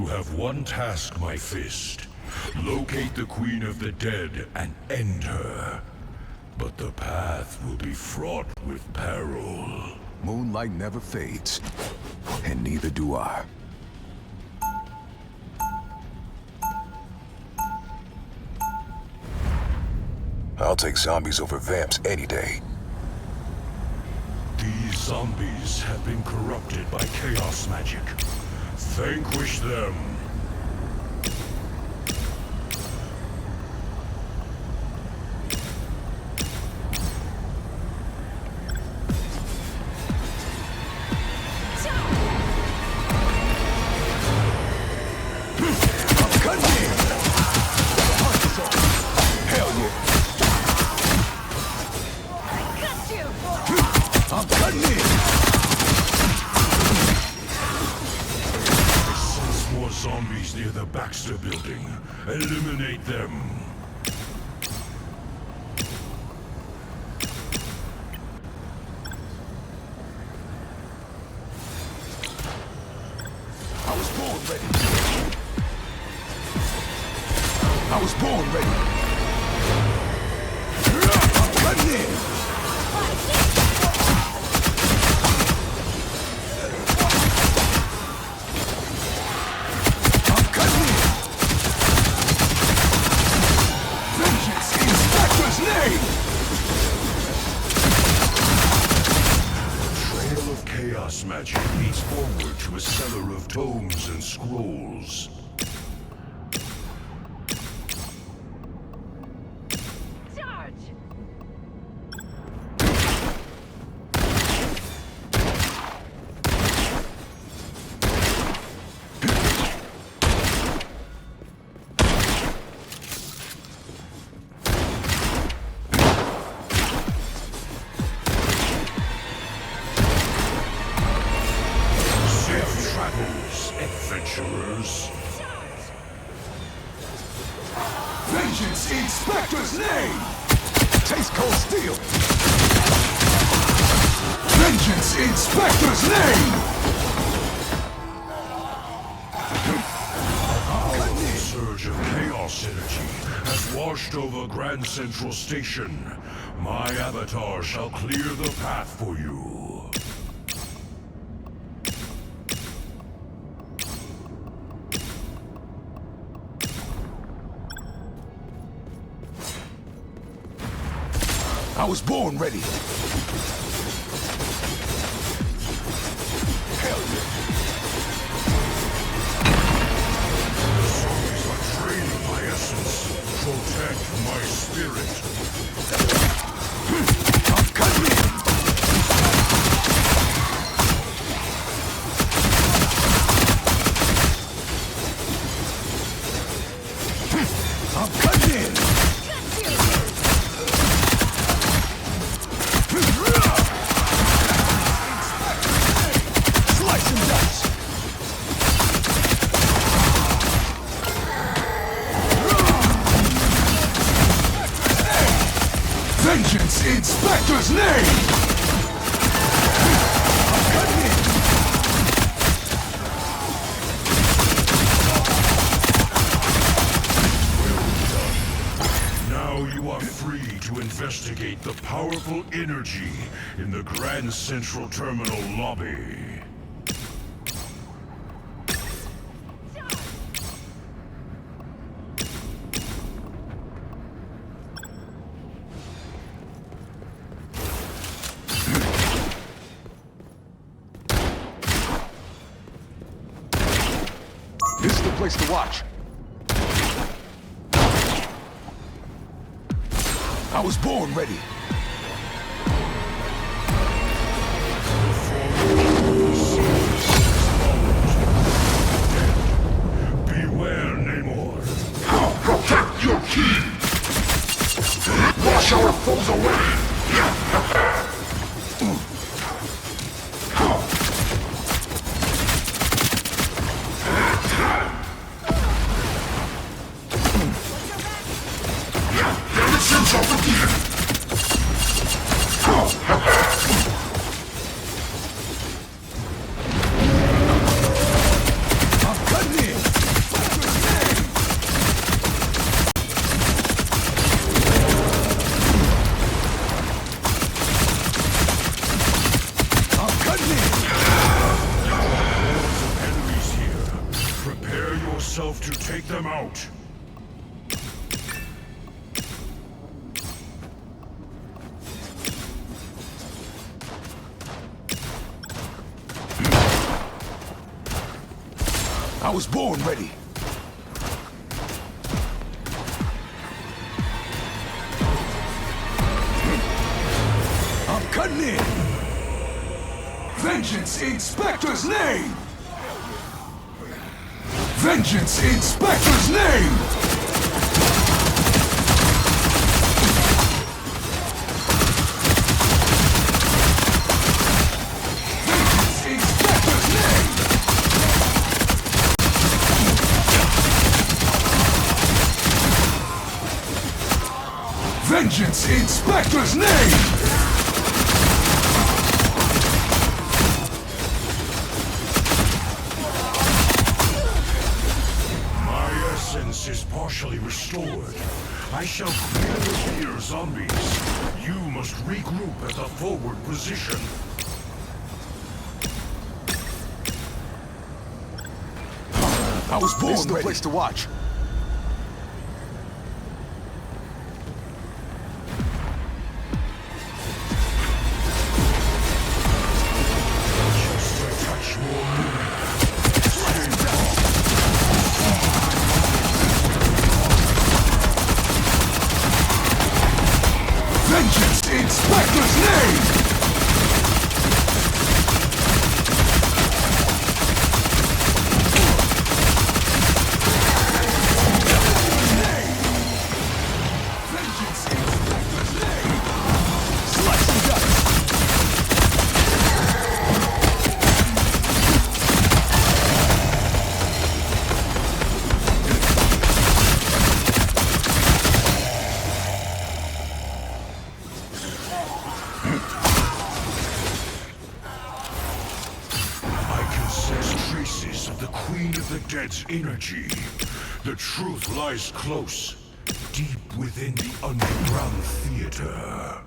You have one task, my fist. Locate the Queen of the Dead and end her. But the path will be fraught with peril. Moonlight never fades, and neither do I. I'll take zombies over vamps any day. These zombies have been corrupted by chaos magic. Vanquish them. Zombies near the Baxter building. Eliminate them. I was born ready. I was born ready. I'm cutting in. Chaos magic leads forward to a cellar of tomes and scrolls. Charge! Adventurers. Vengeance in Spectre's name! Taste cold steel! Vengeance in Spectre's name! A surge of chaos energy has washed over Grand Central Station. My avatar shall clear the path for you. I was born ready. Hell yeah. Zombies are draining my essence. Protect my spirit. I'm cutting in. I'm cutting in. Vengeance in Spectre's name! I'm cutting in! Well done. Now you are free to investigate the powerful energy in the Grand Central Terminal lobby. This is the place to watch. I was born ready. Beware, Namor. I'll protect your key. Wash our foes away. I'm cutting in. yourself to take them out. I was born ready. I'm cutting in. Vengeance in Spectre's name! Vengeance in Spectre's name! Vengeance in Spectre's name! My essence is partially restored. I shall clear the here zombies. You must regroup at the forward position. I was born ready. This is the place to watch. Vengeance in Spectre's name! Vengeance in Spectre's name! Slice and dice! Traces of the Queen of the Dead's energy. The truth lies close, deep within the underground theater.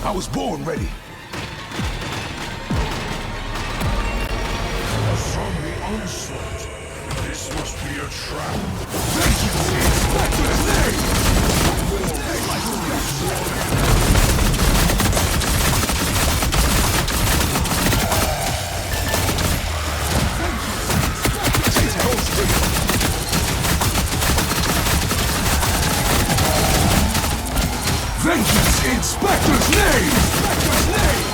I was born ready. A zombie onslaught. This must be a trap. Vengeance in Spectre's name! Vengeance in Spectre's name! Spectre's name!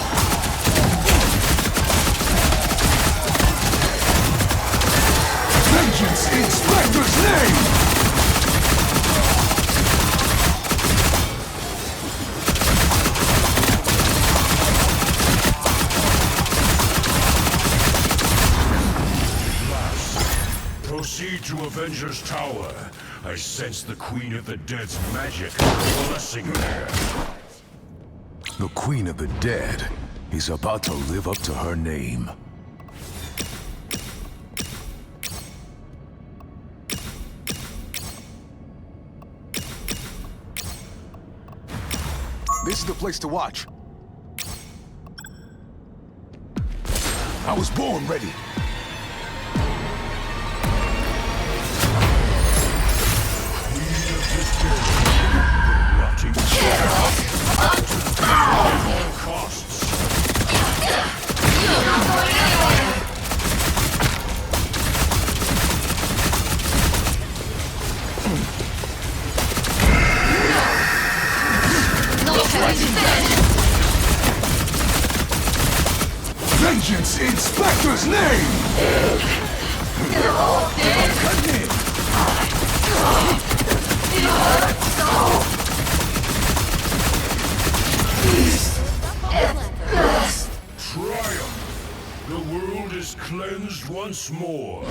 Vengeance in Spectre's name! Proceed to Avenger's Tower. I sense the Queen of the Dead's magic coalescing there. The Queen of the Dead is about to live up to her name. This is the place to watch. I was born ready. Rotting at all costs. You're not going anywhere! No time to finish! Vengeance in Spectre's name! They're all dead! Cut in! It hurts so! Peace at last! Triumph! The world is cleansed once more.